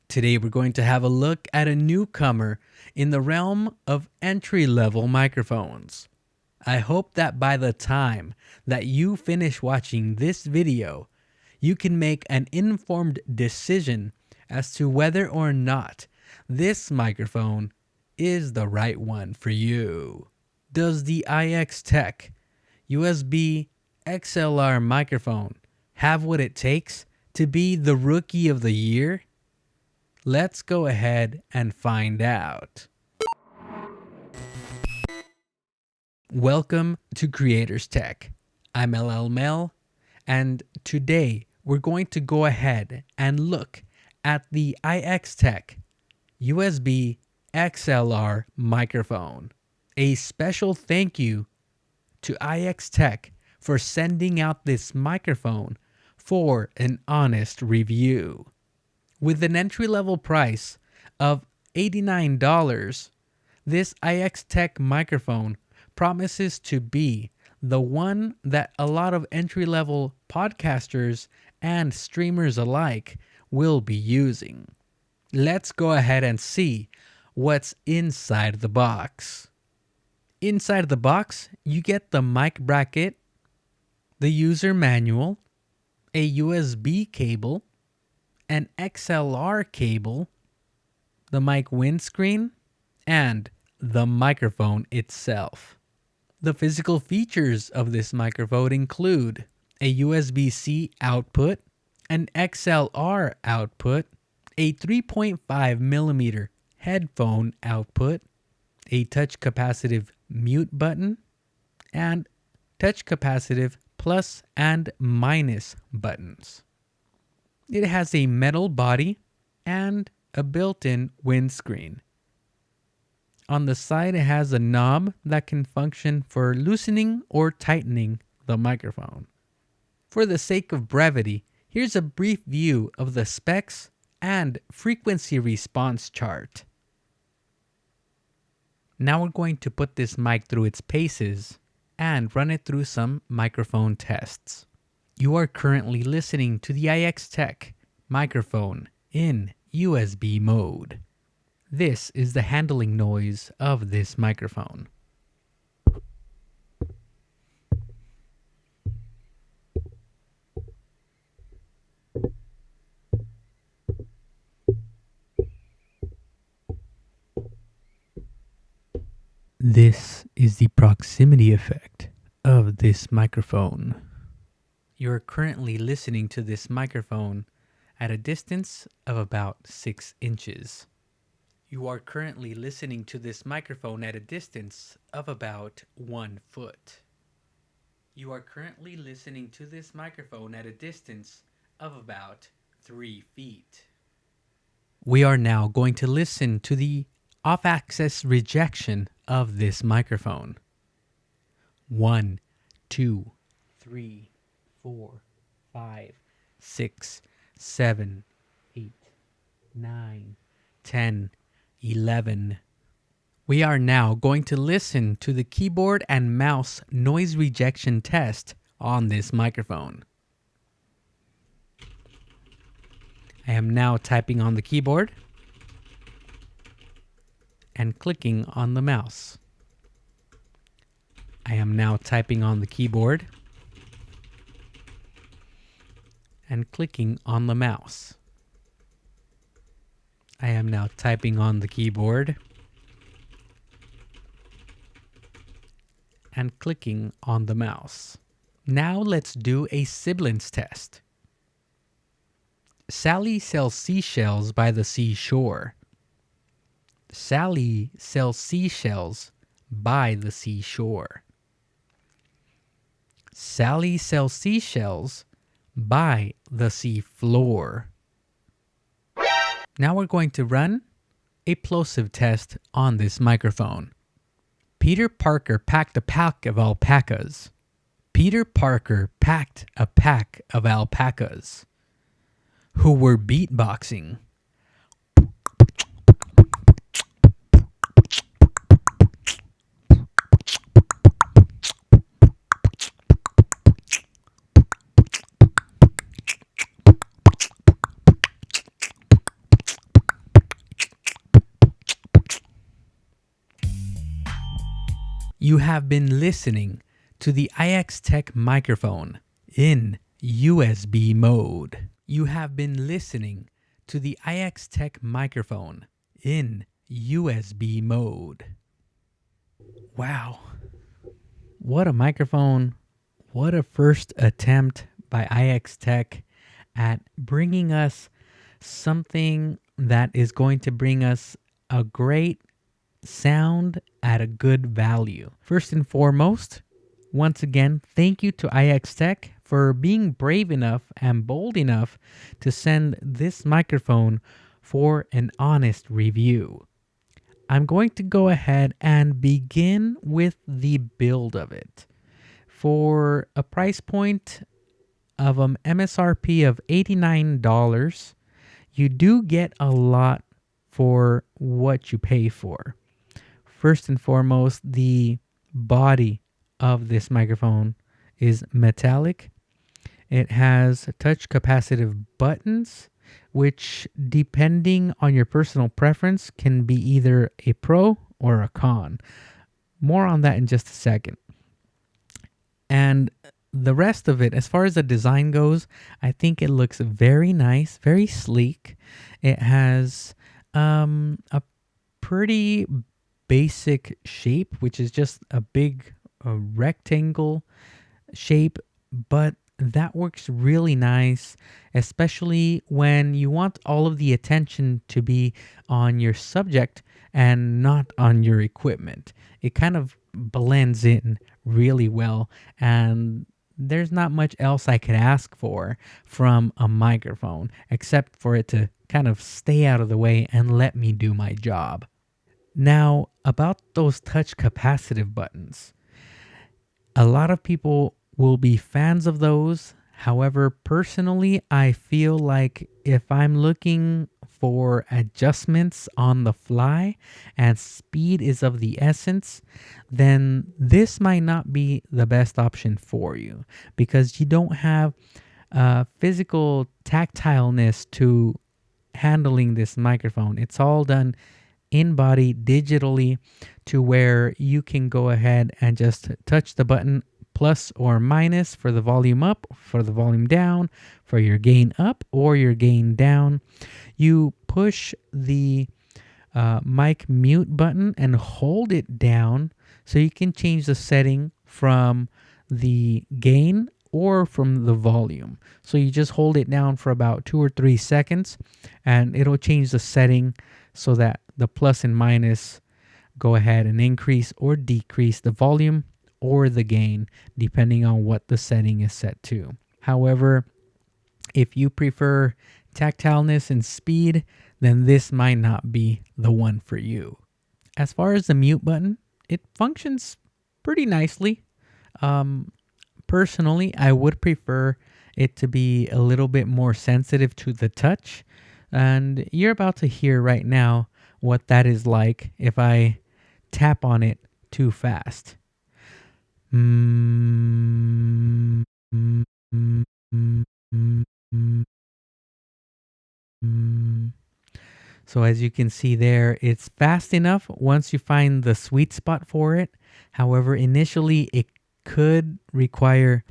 Today we're going to have a look at a newcomer in the realm of entry-level microphones. I hope that by the time that you finish watching this video, you can make an informed decision as to whether or not this microphone is the right one for you. Does the i-Xtech USB XLR microphone have what it takes to be the rookie of the year? Let's go ahead and find out. Welcome to Creators Tech. I'm LL Mel, and today we're going to go ahead and look at the i-Xtech USB XLR microphone. A special thank you to i-Xtech for sending out this microphone for an honest review. With an entry-level price of $89, this i-Xtech microphone promises to be the one that a lot of entry-level podcasters and streamers alike will be using. Let's go ahead and see what's inside the box. Inside the box, you get the mic bracket, the user manual, a USB cable, an XLR cable, the mic windscreen, and the microphone itself. The physical features of this microphone include a USB-C output, an XLR output, a 3.5mm headphone output, a touch capacitive mute button, and touch capacitive plus and minus buttons. It has a metal body and a built-in windscreen. On the side, it has a knob that can function for loosening or tightening the microphone. For the sake of brevity, here's a brief view of the specs and frequency response chart. Now we're going to put this mic through its paces and run it through some microphone tests. You are currently listening to the i-Xtech microphone in USB mode. This is the handling noise of this microphone. This is the proximity effect of this microphone. You're currently listening to this microphone at a distance of about 6 inches. You are currently listening to this microphone at a distance of about 1 foot. You are currently listening to this microphone at a distance of about 3 feet. We are now going to listen to the off-axis rejection of this microphone. 1, 2, 3, 4, 5, 6, 7, 8, 9, 10, 11. We are now going to listen to the keyboard and mouse noise rejection test on this microphone. I am now typing on the keyboard and clicking on the mouse. I am now typing on the keyboard and clicking on the mouse. I am now typing on the keyboard and clicking on the mouse. Now let's do a sibilance test. Sally sells seashells by the seashore. Sally sells seashells by the seashore. Sally sells seashells by the sea floor. Now we're going to run a plosive test on this microphone. Peter Parker packed a pack of alpacas. Peter Parker packed a pack of alpacas who were beatboxing. You have been listening to the i-Xtech microphone in USB mode. You have been listening to the i-Xtech microphone in USB mode. Wow. What a microphone. What a first attempt by i-Xtech at bringing us something that is going to bring us a great sound at a good value. First and foremost, once again, thank you to i-Xtech for being brave enough and bold enough to send this microphone for an honest review. I'm going to go ahead and begin with the build of it. For a price point of an MSRP of $89, you do get a lot for what you pay for. First and foremost, the body of this microphone is metallic. It has touch capacitive buttons, which depending on your personal preference can be either a pro or a con. More on that in just a second. And the rest of it, as far as the design goes, I think it looks very nice, very sleek. It has a pretty basic shape, which is just a big rectangle shape, but that works really nice, especially when you want all of the attention to be on your subject and not on your equipment. It kind of blends in really well, and there's not much else I could ask for from a microphone except for it to kind of stay out of the way and let me do my job. Now, about those touch capacitive buttons, a lot of people will be fans of those. However, personally, I feel like if I'm looking for adjustments on the fly and speed is of the essence, then this might not be the best option for you because you don't have physical tactileness to handling this microphone. It's all done in body digitally to where you can go ahead and just touch the button plus or minus for the volume up, for the volume down, for your gain up or your gain down. You push the mic mute button and hold it down so you can change the setting from the gain or from the volume. So you just hold it down for about 2 or 3 seconds and it'll change the setting so that the plus and minus go ahead and increase or decrease the volume or the gain depending on what the setting is set to. However, if you prefer tactileness and speed, then this might not be the one for you. As far as the mute button, it functions pretty nicely. Personally, I would prefer it to be a little bit more sensitive to the touch. And you're about to hear right now what that is like if I tap on it too fast. So as you can see there, it's fast enough once you find the sweet spot for it. However, initially it could require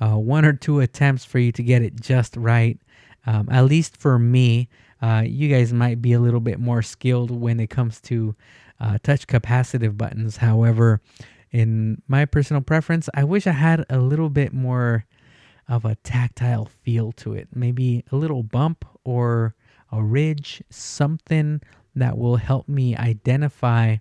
1 or 2 attempts for you to get it just right. At least for me, you guys might be a little bit more skilled when it comes to touch capacitive buttons. However, in my personal preference, I wish I had a little bit more of a tactile feel to it. Maybe a little bump or a ridge, something that will help me identify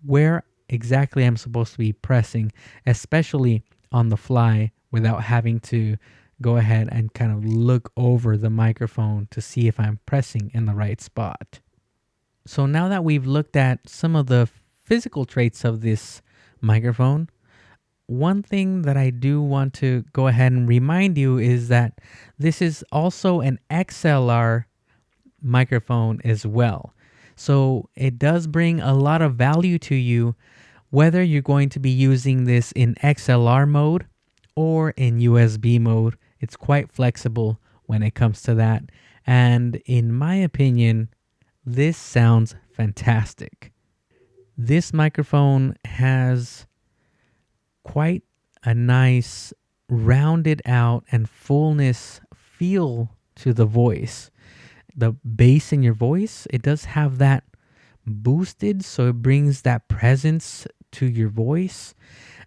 where exactly I'm supposed to be pressing, especially on the fly without having to go ahead and kind of look over the microphone to see if I'm pressing in the right spot. So now that we've looked at some of the physical traits of this microphone, one thing that I do want to go ahead and remind you is that this is also an XLR microphone as well. So it does bring a lot of value to you whether you're going to be using this in XLR mode or in USB mode. It's quite flexible when it comes to that. And in my opinion, this sounds fantastic. This microphone has quite a nice rounded out and fullness feel to the voice. The bass in your voice, it does have that boosted, so it brings that presence to your voice.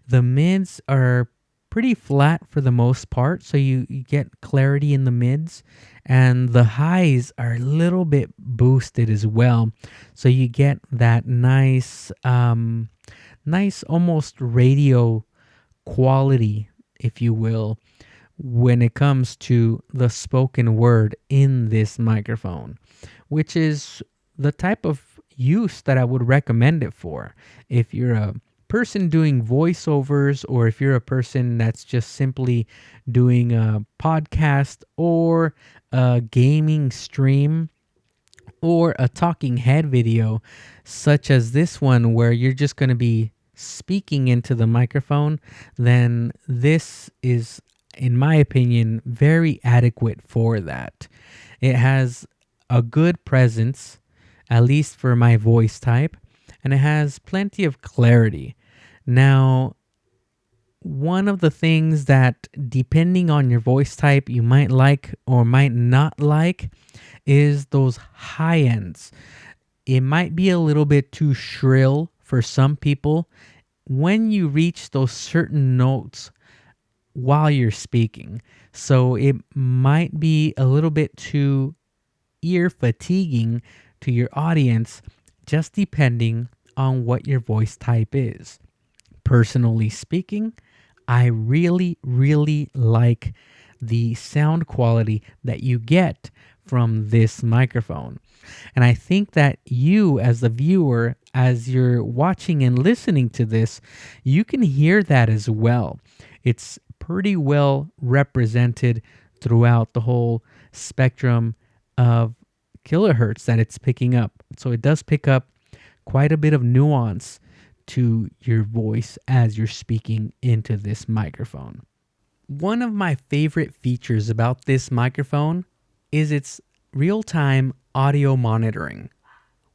The mids are pretty flat for the most part, so you get clarity in the mids, and the highs are a little bit boosted as well, so you get that nice almost radio quality, if you will, when it comes to the spoken word in this microphone, which is the type of use that I would recommend it for. If you're a person doing voiceovers, or if you're a person that's just simply doing a podcast or a gaming stream or a talking head video, such as this one where you're just going to be speaking into the microphone, then this is, in my opinion, very adequate for that. It has a good presence, at least for my voice type, and it has plenty of clarity. Now, one of the things that, depending on your voice type, you might like or might not like is those high ends. It might be a little bit too shrill for some people when you reach those certain notes while you're speaking. So it might be a little bit too ear fatiguing to your audience, just depending on what your voice type is. Personally speaking, I really, really like the sound quality that you get from this microphone. And I think that you, as the viewer, as you're watching and listening to this, you can hear that as well. It's pretty well represented throughout the whole spectrum of kilohertz that it's picking up. So it does pick up quite a bit of nuance to your voice as you're speaking into this microphone. One of my favorite features about this microphone is its real-time audio monitoring.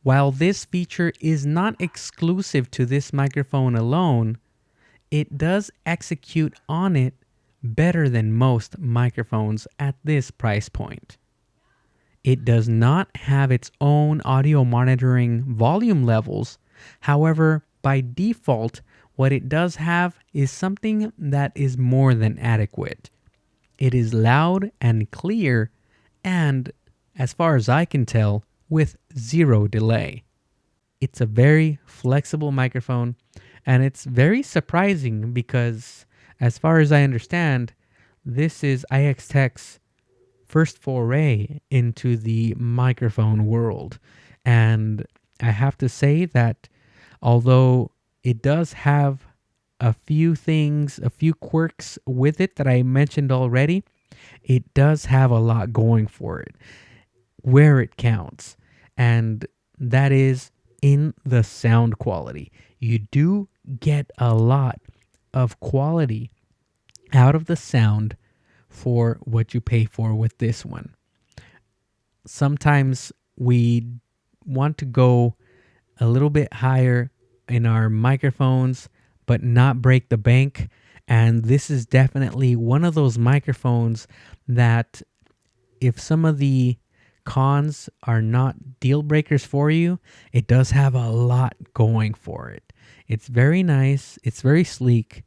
While this feature is not exclusive to this microphone alone, it does execute on it better than most microphones at this price point. It does not have its own audio monitoring volume levels. However, by default, what it does have is something that is more than adequate. It is loud and clear, and, as far as I can tell, with zero delay. It's a very flexible microphone, and it's very surprising because, as far as I understand, this is i-Xtech's first foray into the microphone world. And I have to say that although it does have a few things, a few quirks with it that I mentioned already, it does have a lot going for it where it counts. And that is in the sound quality. You do get a lot of quality out of the sound for what you pay for with this one. Sometimes we want to go a little bit higher in our microphones, but not break the bank. And this is definitely one of those microphones that, if some of the cons are not deal breakers for you, it does have a lot going for it. It's very nice. It's very sleek.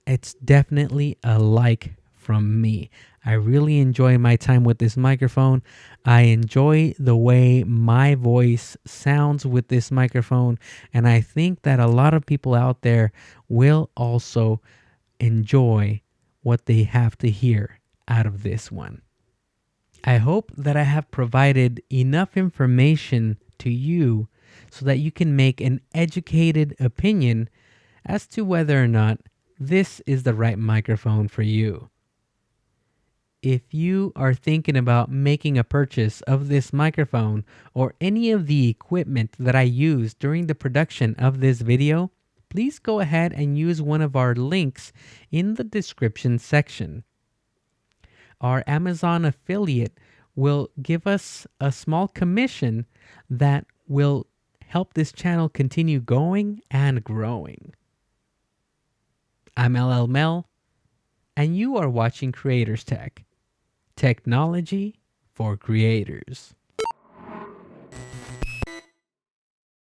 It's definitely a like from me. I really enjoy my time with this microphone. I enjoy the way my voice sounds with this microphone, and I think that a lot of people out there will also enjoy what they have to hear out of this one. I hope that I have provided enough information to you so that you can make an educated opinion as to whether or not this is the right microphone for you. If you are thinking about making a purchase of this microphone or any of the equipment that I used during the production of this video, please go ahead and use one of our links in the description section. Our Amazon affiliate will give us a small commission that will help this channel continue going and growing. I'm LL Mel, and you are watching Creators Tech, technology for creators.